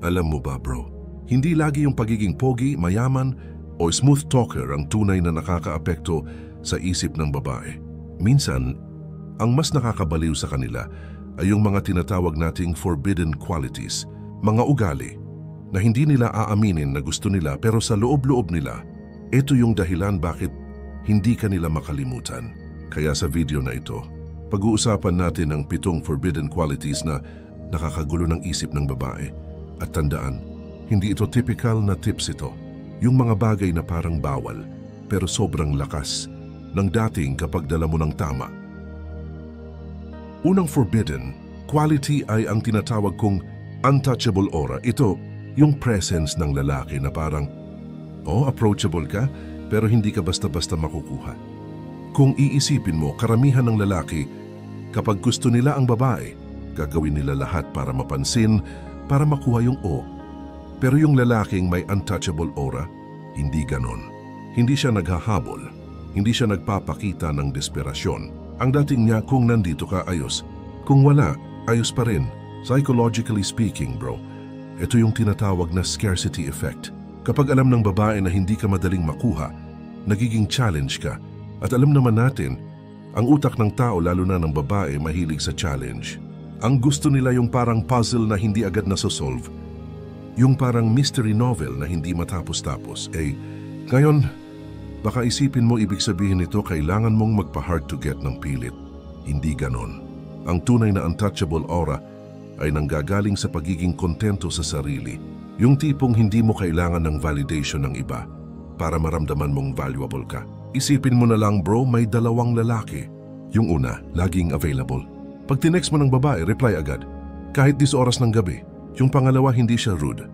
Alam mo ba bro, hindi lagi yung pagiging pogi, mayaman o smooth talker ang tunay na nakakaapekto sa isip ng babae. Minsan, ang mas nakakabaliw sa kanila ay yung mga tinatawag nating forbidden qualities, mga ugali na hindi nila aaminin na gusto nila pero sa loob-loob nila, ito yung dahilan bakit hindi ka nila makalimutan. Kaya sa video na ito, pag-uusapan natin ang 7 forbidden qualities na nakakagulo ng isip ng babae. At tandaan, hindi ito typical na tips ito. Yung mga bagay na parang bawal, pero sobrang lakas ng dating kapag dala mo ng tama. Unang forbidden quality ay ang tinatawag kong untouchable aura. Ito, yung presence ng lalaki na parang, approachable ka, pero hindi ka basta-basta makukuha. Kung iisipin mo, karamihan ng lalaki, kapag gusto nila ang babae, gagawin nila lahat para mapansin, para makuha yung o. Pero yung lalaking may untouchable aura, hindi ganon. Hindi siya naghahabol, hindi siya nagpapakita ng desperasyon. Ang dating niya, kung nandito ka, ayos. Kung wala, ayos pa rin. Psychologically speaking, bro, ito yung tinatawag na scarcity effect. Kapag alam ng babae na hindi ka madaling makuha, nagiging challenge ka. At alam naman natin, ang utak ng tao, lalo na ng babae, mahilig sa challenge. Ang gusto nila yung parang puzzle na hindi agad nasosolve. Yung parang mystery novel na hindi matapos-tapos. Ngayon, baka isipin mo ibig sabihin nito kailangan mong magpa-hard to get ng pilit. Hindi ganon. Ang tunay na untouchable aura ay nanggagaling sa pagiging kontento sa sarili. Yung tipong hindi mo kailangan ng validation ng iba para maramdaman mong valuable ka. Isipin mo na lang bro, may 2 lalaki. Yung una, laging available. Pag tinext mo ng babae, reply agad. Kahit 10 oras ng gabi. Yung pangalawa, hindi siya rude.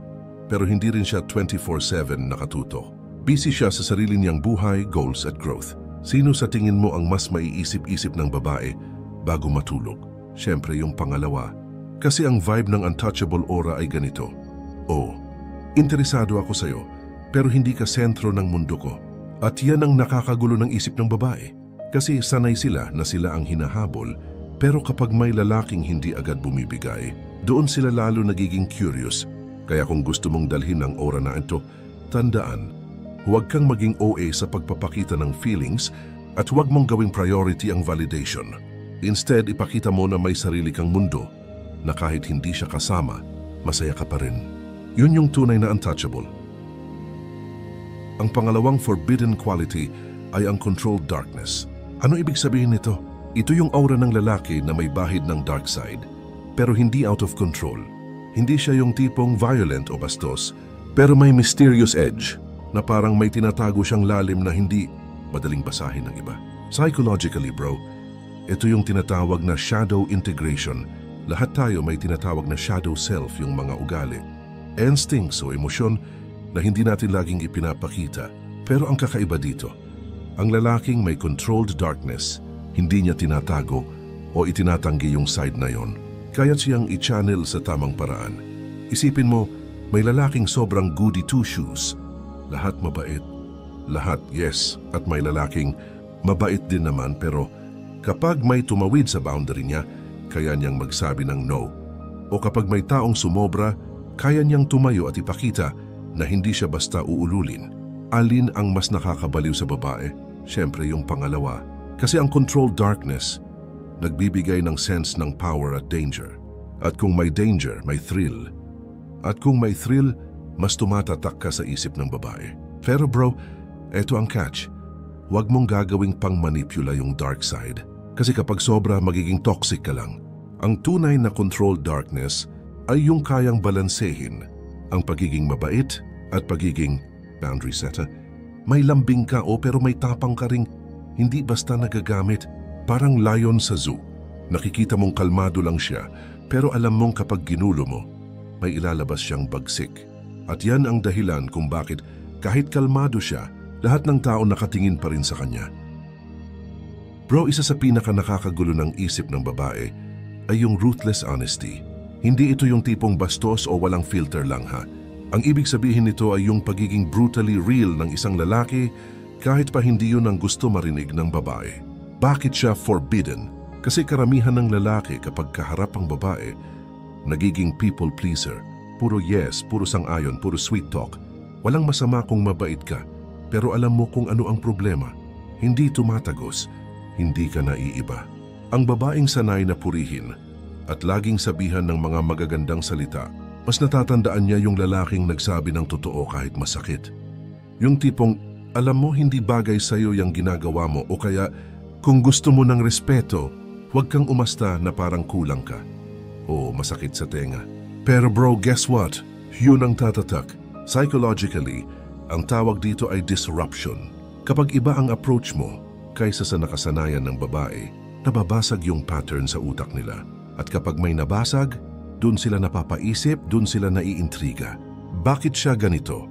Pero hindi rin siya 24/7 nakatutok. Busy siya sa sarili niyang buhay, goals at growth. Sino sa tingin mo ang mas maiisip-isip ng babae bago matulog? Siyempre yung pangalawa. Kasi ang vibe ng untouchable aura ay ganito. Interesado ako sa'yo, pero hindi ka sentro ng mundo ko. At yan ang nakakagulo ng isip ng babae. Kasi sanay sila na sila ang hinahabol, pero kapag may lalaking hindi agad bumibigay, doon sila lalo nagiging curious. Kaya kung gusto mong dalhin ang aura na ito, tandaan, huwag kang maging OA sa pagpapakita ng feelings at huwag mong gawing priority ang validation. Instead, ipakita mo na may sarili kang mundo na kahit hindi siya kasama, masaya ka pa rin. Yun yung tunay na untouchable. Ang pangalawang forbidden quality ay ang controlled darkness. Ano ibig sabihin nito? Ito yung aura ng lalaki na may bahid ng dark side, pero hindi out of control. Hindi siya yung tipong violent o bastos, pero may mysterious edge na parang may tinatago siyang lalim na hindi madaling basahin ng iba. Psychologically, bro, ito yung tinatawag na shadow integration. Lahat tayo may tinatawag na shadow self, yung mga ugali. Instincts o emosyon na hindi natin laging ipinapakita. Pero ang kakaiba dito, ang lalaking may controlled darkness, hindi niya tinatago o itinatanggi yung side na yon. Kaya siyang i-channel sa tamang paraan. Isipin mo, may lalaking sobrang goody two-shoes. Lahat mabait. Lahat yes. At may lalaking mabait din naman pero kapag may tumawid sa boundary niya, kaya niyang magsabi ng no. O kapag may taong sumobra, kaya niyang tumayo at ipakita na hindi siya basta uululin. Alin ang mas nakakabaliw sa babae? Siyempre yung pangalawa. Kasi ang controlled darkness, nagbibigay ng sense ng power at danger. At kung may danger, may thrill. At kung may thrill, mas tumatatak ka sa isip ng babae. Pero bro, eto ang catch. Huwag mong gagawing pang-manipula yung dark side. Kasi kapag sobra, magiging toxic ka lang. Ang tunay na controlled darkness ay yung kayang balansehin ang pagiging mabait at pagiging boundary setter. May lambing ka pero may tapang ka ring hindi basta nagagamit. Parang lion sa zoo. Nakikita mong kalmado lang siya, pero alam mong kapag ginulo mo, may ilalabas siyang bagsik. At yan ang dahilan kung bakit kahit kalmado siya, lahat ng tao nakatingin pa rin sa kanya. Bro, isa sa pinaka nakakagulo ng isip ng babae ay yung ruthless honesty. Hindi ito yung tipong bastos o walang filter lang ha. Ang ibig sabihin nito ay yung pagiging brutally real ng isang lalaki kahit pa hindi yun ang gusto marinig ng babae. Bakit siya forbidden? Kasi karamihan ng lalaki kapag kaharap ang babae, nagiging people pleaser Puro yes, puro sang-ayon, puro sweet talk. Walang masama kung mabait ka, pero alam mo kung ano ang problema. Hindi tumatagos, hindi ka naiiba. Ang babaeng sanay na purihin at laging sabihan ng mga magagandang salita, mas natatandaan niya yung lalaking nagsabi ng totoo kahit masakit. Yung tipong, alam mo hindi bagay sa'yo yung ginagawa mo o kaya kung gusto mo ng respeto, huwag kang umasta na parang kulang ka. O masakit sa tenga. Pero bro, guess what? Yun ang tatatak. Psychologically, ang tawag dito ay disruption. Kapag iba ang approach mo kaysa sa nakasanayan ng babae, nababasag yung pattern sa utak nila. At kapag may nabasag, dun sila napapaisip, dun sila naiintriga. Bakit siya ganito?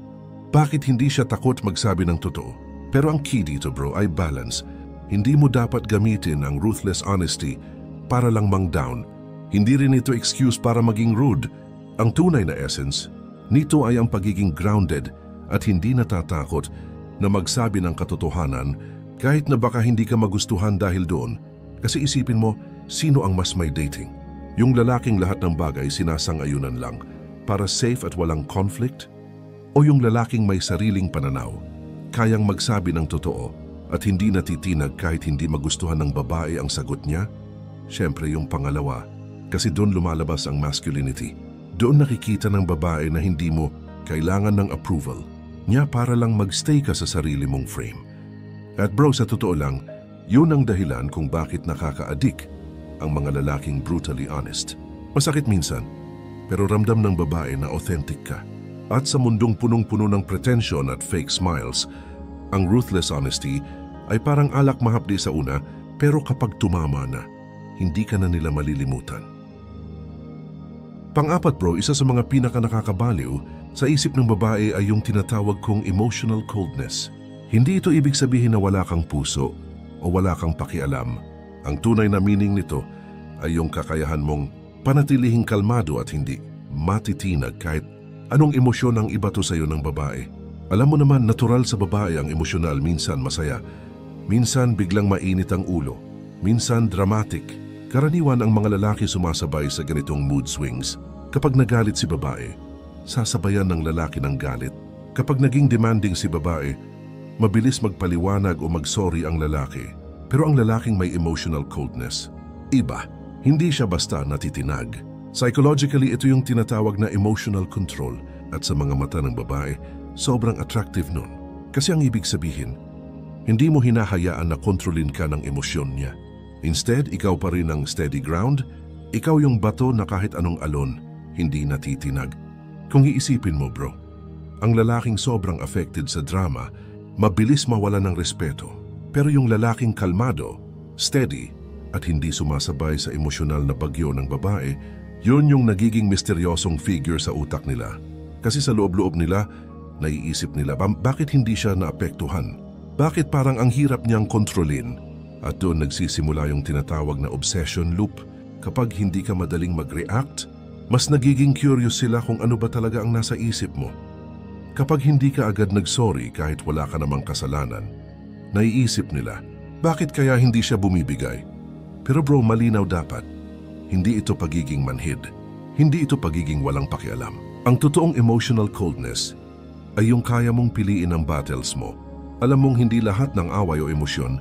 Bakit hindi siya takot magsabi ng totoo? Pero ang key dito bro ay balance. Hindi mo dapat gamitin ang ruthless honesty para lang mang-down. Hindi rin ito excuse para maging rude. Ang tunay na essence nito ay ang pagiging grounded at hindi natatakot na magsabi ng katotohanan kahit na baka hindi ka magustuhan dahil doon. Kasi isipin mo, sino ang mas may dating? Yung lalaking lahat ng bagay sinasang-ayunan lang para safe at walang conflict? O yung lalaking may sariling pananaw, kayang magsabi ng totoo at hindi natitinag kahit hindi magustuhan ng babae ang sagot niya? Siyempre yung pangalawa, kasi doon lumalabas ang masculinity. Doon nakikita ng babae na hindi mo kailangan ng approval niya para lang magstay ka sa sarili mong frame. At bro, sa totoo lang, yun ang dahilan kung bakit nakaka-addict ang mga lalaking brutally honest. Masakit minsan, pero ramdam ng babae na authentic ka. At sa mundong punong-puno ng pretension at fake smiles, ang ruthless honesty ay parang alak mahapdi sa una, pero kapag tumama na, hindi ka na nila malilimutan. Pang-apat bro, isa sa mga pinaka-nakakabaliw sa isip ng babae ay yung tinatawag kong emotional coldness. Hindi ito ibig sabihin na wala kang puso o wala kang pakialam. Ang tunay na meaning nito ay yung kakayahan mong panatilihing kalmado at hindi matitinag kahit anong emosyon ang ibato sa iyo ng babae. Alam mo naman, natural sa babae ang emosyonal, minsan masaya, minsan biglang mainit ang ulo, minsan dramatic. Karaniwan ang mga lalaki sumasabay sa ganitong mood swings. Kapag nagalit si babae, sasabayan ng lalaki ng galit. Kapag naging demanding si babae, mabilis magpaliwanag o magsorry ang lalaki. Pero ang lalaking may emotional coldness, iba. Hindi siya basta natitinag. Psychologically, ito yung tinatawag na emotional control at sa mga mata ng babae, sobrang attractive nun. Kasi ang ibig sabihin, hindi mo hinahayaan na kontrolin ka ng emosyon niya. Instead, ikaw pa rin ang steady ground, ikaw yung bato na kahit anong alon, hindi natitinag. Kung iisipin mo bro, ang lalaking sobrang affected sa drama, mabilis mawala ng respeto. Pero yung lalaking kalmado, steady, at hindi sumasabay sa emosyonal na bagyo ng babae, yun yung nagiging misteryosong figure sa utak nila. Kasi sa loob-loob nila, naiisip nila, bakit hindi siya naapektuhan? Bakit parang ang hirap niyang kontrolin? At doon nagsisimula yung tinatawag na obsession loop. Kapag hindi ka madaling mag-react, mas nagiging curious sila kung ano ba talaga ang nasa isip mo. Kapag hindi ka agad nag-sorry kahit wala ka namang kasalanan, naiisip nila, bakit kaya hindi siya bumibigay? Pero bro, malinaw dapat. Hindi ito pagiging manhid. Hindi ito pagiging walang pakialam. Ang totoong emotional coldness ay yung kaya mong piliin ang battles mo. Alam mong hindi lahat ng away o emosyon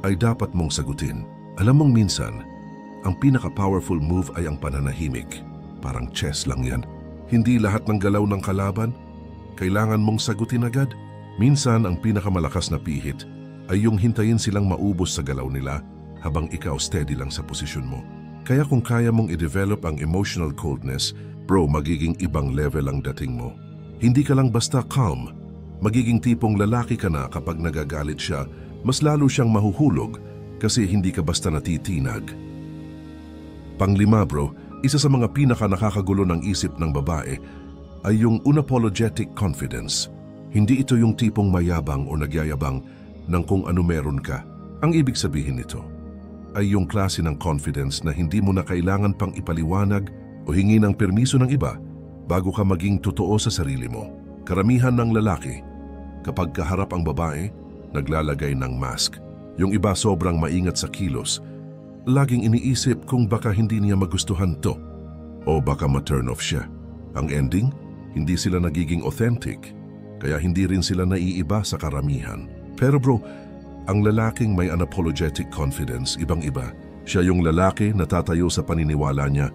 ay dapat mong sagutin. Alam mong minsan, ang pinaka-powerful move ay ang pananahimik. Parang chess lang yan. Hindi lahat ng galaw ng kalaban kailangan mong sagutin agad. Minsan, ang pinakamalakas na pihit ay yung hintayin silang maubos sa galaw nila habang ikaw steady lang sa posisyon mo. Kaya kung kaya mong i-develop ang emotional coldness, bro, magiging ibang level ang dating mo. Hindi ka lang basta calm. Magiging tipong lalaki ka na kapag nagagalit siya, mas lalo siyang mahuhulog kasi hindi ka basta natitinag. Panglima bro, isa sa mga pinaka-nakakagulo ng isip ng babae ay yung unapologetic confidence. Hindi ito yung tipong mayabang o nagyayabang ng kung ano meron ka. Ang ibig sabihin nito ay yung klase ng confidence na hindi mo na kailangan pang ipaliwanag o hingi ng permiso ng iba bago ka maging totoo sa sarili mo. Karamihan ng lalaki, kapag kaharap ang babae, naglalagay ng mask. Yung iba sobrang maingat sa kilos. Laging iniisip kung baka hindi niya magustuhan to o baka ma-turn off siya. Ang ending, hindi sila nagiging authentic, kaya hindi rin sila naiiba sa karamihan. Pero bro, ang lalaking may unapologetic confidence, ibang-iba. Siya yung lalaki na tatayo sa paniniwala niya,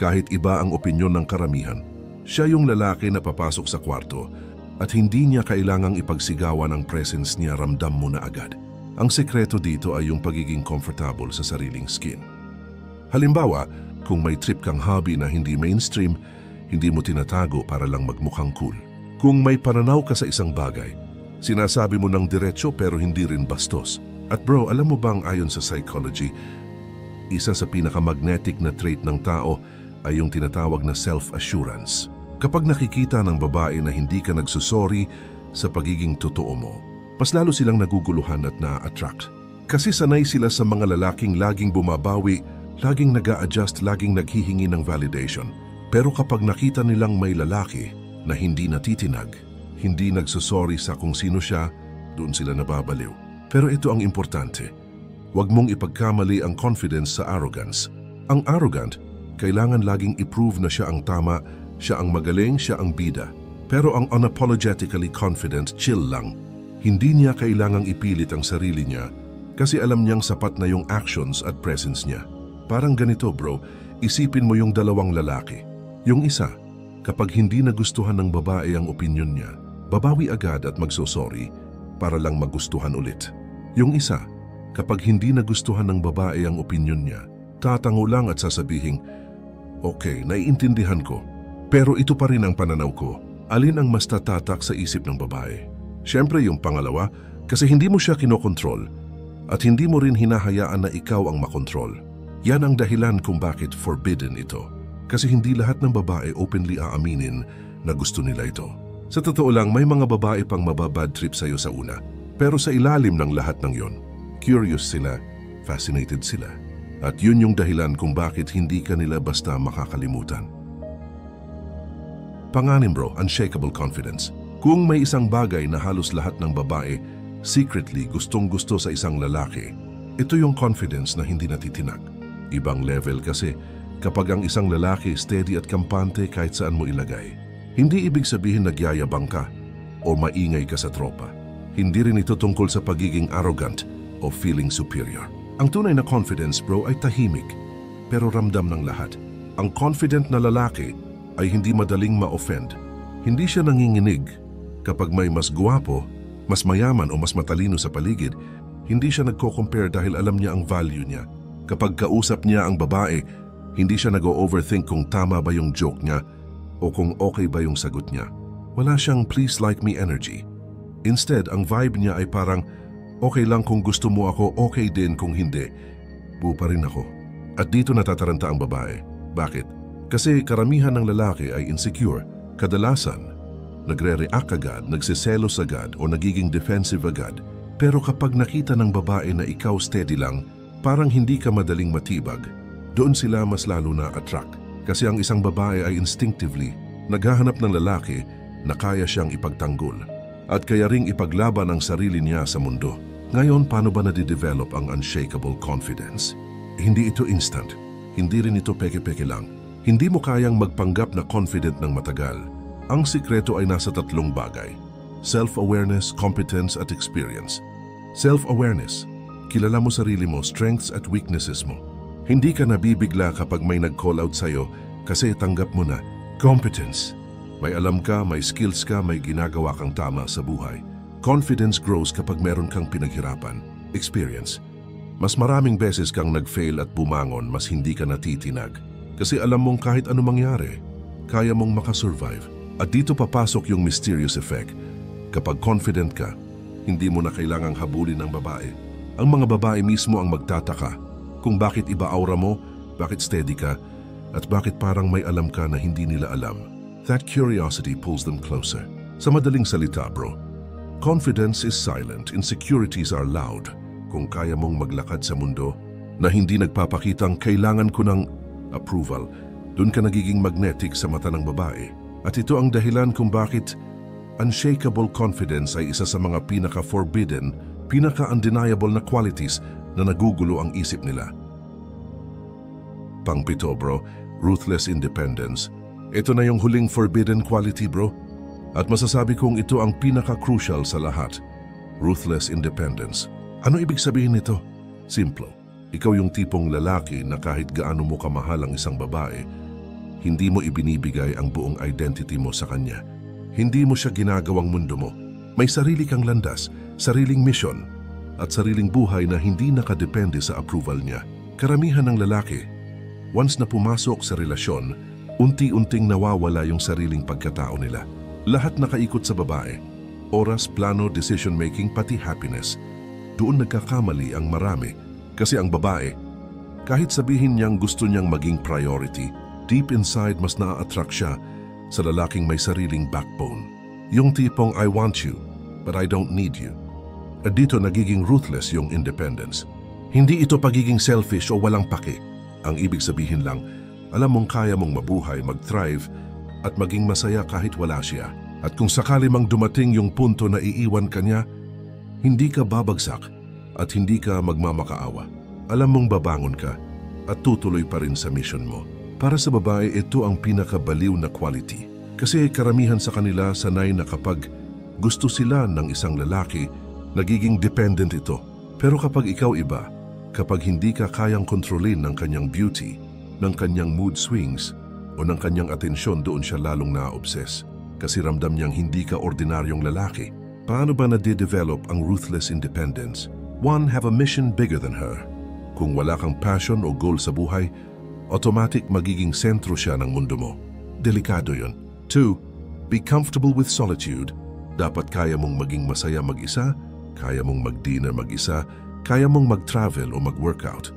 kahit iba ang opinyon ng karamihan. Siya yung lalaki na papasok sa kwarto at hindi niya kailangang ipagsigawan ang presence niya, ramdam mo na agad. Ang sekreto dito ay yung pagiging comfortable sa sariling skin. Halimbawa, kung may trip kang hobby na hindi mainstream, hindi mo tinatago para lang magmukhang cool. Kung may pananaw ka sa isang bagay, sinasabi mo ng diretso pero hindi rin bastos. At bro, alam mo bang ayon sa psychology, isa sa pinakamagnetic na trait ng tao ay yung tinatawag na self-assurance. Kapag nakikita ng babae na hindi ka nagsusorry sa pagiging totoo mo, mas lalo silang naguguluhan at na-attract. Kasi sanay sila sa mga lalaking laging bumabawi, laging nag-a-adjust, laging naghihingi ng validation. Pero kapag nakita nilang may lalaki na hindi natitinag, hindi nagsusorry sa kung sino siya, doon sila nababaliw. Pero ito ang importante. Huwag mong ipagkamali ang confidence sa arrogance. Ang arrogant, kailangan laging i-prove na siya ang tama, siya ang magaling, siya ang bida. Pero ang unapologetically confident, chill lang. Hindi niya kailangang ipilit ang sarili niya kasi alam niyang sapat na yung actions at presence niya. Parang ganito bro, isipin mo yung dalawang lalaki. Yung isa, kapag hindi nagustuhan ng babae ang opinyon niya, babawi agad at magsosorry para lang magustuhan ulit. Yung isa, kapag hindi nagustuhan ng babae ang opinyon niya, tatango lang at sasabihing, okay, naiintindihan ko, pero ito pa rin ang pananaw ko. Alin ang mas tatatak sa isip ng babae? Siyempre yung pangalawa, kasi hindi mo siya kinokontrol at hindi mo rin hinahayaan na ikaw ang makontrol. Yan ang dahilan kung bakit forbidden ito. Kasi hindi lahat ng babae openly aaminin na gusto nila ito. Sa totoo lang, may mga babae pang mababad trip sa'yo sa una. Pero sa ilalim ng lahat ng yon, curious sila, fascinated sila. At yun yung dahilan kung bakit hindi ka nila basta makakalimutan. Panganim bro, unshakable confidence. Kung may isang bagay na halos lahat ng babae secretly gustong-gusto sa isang lalaki, ito yung confidence na hindi natitinag. Ibang level kasi kapag ang isang lalaki steady at kampante kahit saan mo ilagay. Hindi ibig sabihin nagyayabang ka o maingay ka sa tropa. Hindi rin ito tungkol sa pagiging arrogant o feeling superior. Ang tunay na confidence bro ay tahimik pero ramdam ng lahat. Ang confident na lalaki ay hindi madaling ma-offend. Hindi siya nanginginig kapag may mas guwapo, mas mayaman o mas matalino sa paligid. Hindi siya nagko-compare dahil alam niya ang value niya. Kapag kausap niya ang babae, hindi siya nag-overthink kung tama ba yung joke niya o kung okay ba yung sagot niya. Wala siyang please like me energy. Instead, ang vibe niya ay parang okay lang kung gusto mo ako, okay din kung hindi. Buo pa rin ako. At dito natataranta ang babae. Bakit? Kasi karamihan ng lalaki ay insecure. Kadalasan, nagre-react agad, nagsiselos agad o nagiging defensive agad. Pero kapag nakita ng babae na ikaw steady lang, parang hindi ka madaling matibag, doon sila mas lalo na attract. Kasi ang isang babae ay instinctively naghahanap ng lalaki na kaya siyang ipagtanggol at kaya ring ipaglaban ang sarili niya sa mundo. Ngayon, paano ba nadidevelop ang unshakable confidence? Hindi ito instant. Hindi rin ito peke-peke lang. Hindi mo kayang magpanggap na confident ng matagal. Ang sikreto ay nasa tatlong bagay: self-awareness, competence at experience. Self-awareness. Kilala mo sarili mo, strengths at weaknesses mo. Hindi ka nabibigla kapag may nag-call out sa'yo kasi tanggap mo na. Competence. May alam ka, may skills ka, may ginagawa kang tama sa buhay. Confidence grows kapag meron kang pinaghirapan. Experience. Mas maraming beses kang nag-fail at bumangon, mas hindi ka natitinag. Kasi alam mong kahit ano mangyari, kaya mong makasurvive. At dito papasok yung mysterious effect. Kapag confident ka, hindi mo na kailangang habulin ng babae. Ang mga babae mismo ang magtataka kung bakit iba aura mo, bakit steady ka, at bakit parang may alam ka na hindi nila alam. That curiosity pulls them closer. Sa madaling salita bro, confidence is silent, insecurities are loud. Kung kaya mong maglakad sa mundo na hindi nagpapakitang kailangan ko ng approval, dun ka nagiging magnetic sa mata ng babae. At ito ang dahilan kung bakit unshakable confidence ay isa sa mga pinaka-forbidden, pinaka-undeniable na qualities na nagugulo ang isip nila. Pangpito bro, ruthless independence. Ito na yung huling forbidden quality, bro. At masasabi kong ito ang pinaka-crucial sa lahat. Ruthless independence. Ano ibig sabihin nito? Simple. Ikaw yung tipong lalaki na kahit gaano mo kamahal ang isang babae, hindi mo ibinibigay ang buong identity mo sa kanya. Hindi mo siya ginagawang mundo mo. May sarili kang landas, sariling mission, at sariling buhay na hindi nakadepende sa approval niya. Karamihan ng lalaki, once na pumasok sa relasyon, unti-unting nawawala yung sariling pagkatao nila. Lahat nakaikot sa babae. Oras, plano, decision-making, pati happiness. Doon nagkakamali ang marami. Kasi ang babae, kahit sabihin niyang gusto niyang maging priority, deep inside mas naa-attract siya sa lalaking may sariling backbone. Yung tipong, I want you, but I don't need you. At dito nagiging ruthless yung independence. Hindi ito pagiging selfish o walang pake. Ang ibig sabihin lang, alam mong kaya mong mabuhay, mag-thrive, at maging masaya kahit wala siya. At kung sakali mang dumating yung punto na iiwan ka niya, hindi ka babagsak at hindi ka magmamakaawa. Alam mong babangon ka at tutuloy pa rin sa mission mo. Para sa babae, ito ang pinakabaliw na quality. Kasi karamihan sa kanila sanay na kapag gusto sila ng isang lalaki, nagiging dependent ito. Pero kapag ikaw iba, kapag hindi ka kayang kontrolin ng kanyang beauty, ng kanyang mood swings, o ng kanyang atensyon, doon siya lalong na-obsess. Kasi ramdam niyang hindi ka ordinaryong lalaki. Paano ba nade-develop ang ruthless independence? 1. Have a mission bigger than her. Kung wala kang passion o goal sa buhay, automatic magiging sentro siya ng mundo mo. Delikado yun. 2. Be comfortable with solitude. Dapat kaya mong maging masaya mag-isa, kaya mong mag-dinner mag-isa, kaya mong mag-travel o mag-workout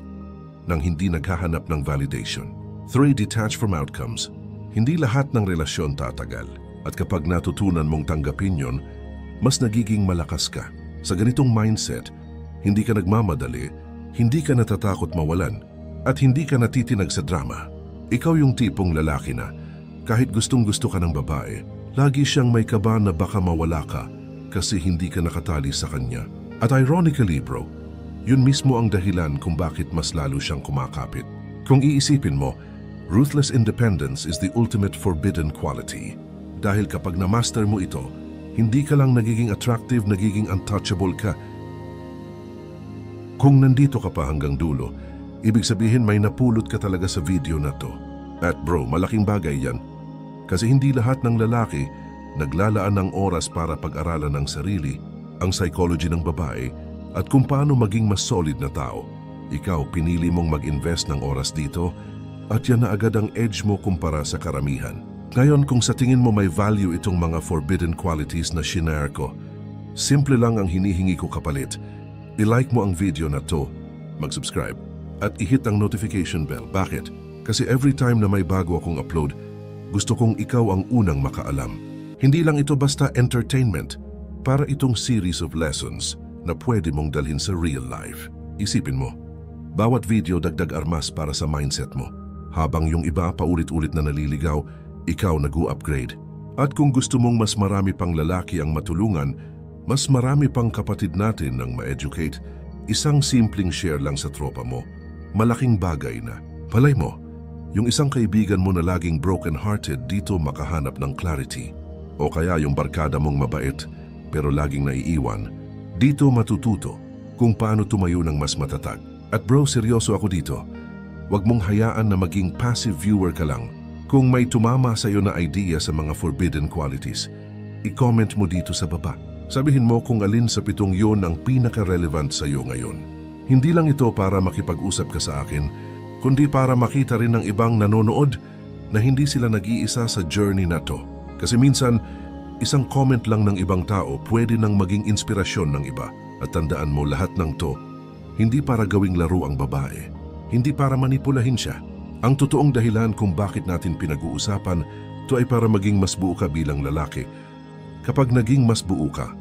nang hindi naghahanap ng validation. 3. Detach from outcomes. Hindi lahat ng relasyon tatagal. At kapag natutunan mong tanggapin yon, mas nagiging malakas ka. Sa ganitong mindset, hindi ka nagmamadali, hindi ka natatakot mawalan, at hindi ka natitinag sa drama. Ikaw yung tipong lalaki na, kahit gustong-gusto ka ng babae, lagi siyang may kaba na baka mawala ka kasi hindi ka nakatali sa kanya. At ironically, bro, yun mismo ang dahilan kung bakit mas lalo siyang kumakapit. Kung iisipin mo, ruthless independence is the ultimate forbidden quality. Dahil kapag na-master mo ito, hindi ka lang nagiging attractive, nagiging untouchable ka. Kung nandito ka pa hanggang dulo, ibig sabihin may napulot ka talaga sa video na to. At bro, malaking bagay yan. Kasi hindi lahat ng lalaki naglalaan ng oras para pag-aralan ng sarili, ang psychology ng babae, at kung paano maging mas solid na tao. Ikaw, pinili mong mag-invest ng oras dito at yan na agad ang edge mo kumpara sa karamihan. Ngayon, kung sa tingin mo may value itong mga forbidden qualities na shinare ko, simple lang ang hinihingi ko kapalit. I-like mo ang video na to, mag-subscribe, at i-hit ang notification bell. Bakit? Kasi every time na may bago akong upload, gusto kong ikaw ang unang makaalam. Hindi lang ito basta entertainment, para itong series of lessons na pwede mong dalhin sa real life. Isipin mo, bawat video dagdag armas para sa mindset mo. Habang yung iba paulit-ulit na naliligaw, ikaw nag-u-upgrade. At kung gusto mong mas marami pang lalaki ang matulungan, mas marami pang kapatid natin ang ma-educate, isang simpleng share lang sa tropa mo, malaking bagay na. Palay mo, yung isang kaibigan mo na laging broken-hearted dito makahanap ng clarity. O kaya yung barkada mong mabait pero laging naiiwan, dito matututo kung paano tumayo ng mas matatag. At bro, seryoso ako dito. Huwag mong hayaan na maging passive viewer ka lang. Kung may tumama sa iyo na idea sa mga forbidden qualities, i-comment mo dito sa baba. Sabihin mo kung alin sa 7 yon ang pinaka-relevant sa iyo ngayon. Hindi lang ito para makipag-usap ka sa akin, kundi para makita rin ng ibang nanonood na hindi sila nag-iisa sa journey na to. Kasi minsan, isang comment lang ng ibang tao pwede nang maging inspirasyon ng iba. At tandaan mo, lahat ng to, hindi para gawing laro ang babae. Hindi para manipulahin siya. Ang totoong dahilan kung bakit natin pinag-uusapan, to ay para maging mas buo ka bilang lalaki. Kapag naging mas buo ka,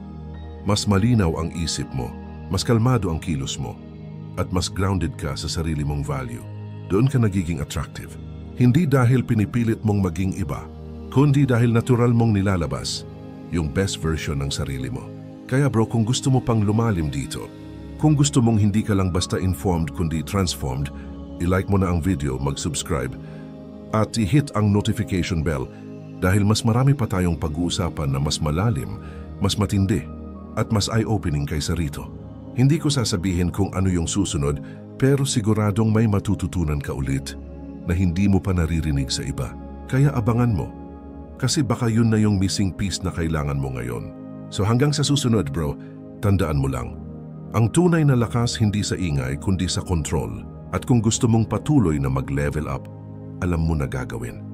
mas malinaw ang isip mo, mas kalmado ang kilos mo, at mas grounded ka sa sarili mong value. Doon ka nagiging attractive. Hindi dahil pinipilit mong maging iba, kundi dahil natural mong nilalabas yung best version ng sarili mo. Kaya bro, kung gusto mo pang lumalim dito, kung gusto mong hindi ka lang basta informed kundi transformed, i-like mo na ang video, mag-subscribe, at i-hit ang notification bell dahil mas marami pa tayong pag-uusapan na mas malalim, mas matindi, at mas eye-opening kaysa rito. Hindi ko sasabihin kung ano yung susunod, pero siguradong may matututunan ka ulit na hindi mo pa naririnig sa iba. Kaya abangan mo, kasi baka yun na yung missing piece na kailangan mo ngayon. So hanggang sa susunod bro, tandaan mo lang, ang tunay na lakas hindi sa ingay kundi sa control. At kung gusto mong patuloy na mag-level up, alam mo na gagawin.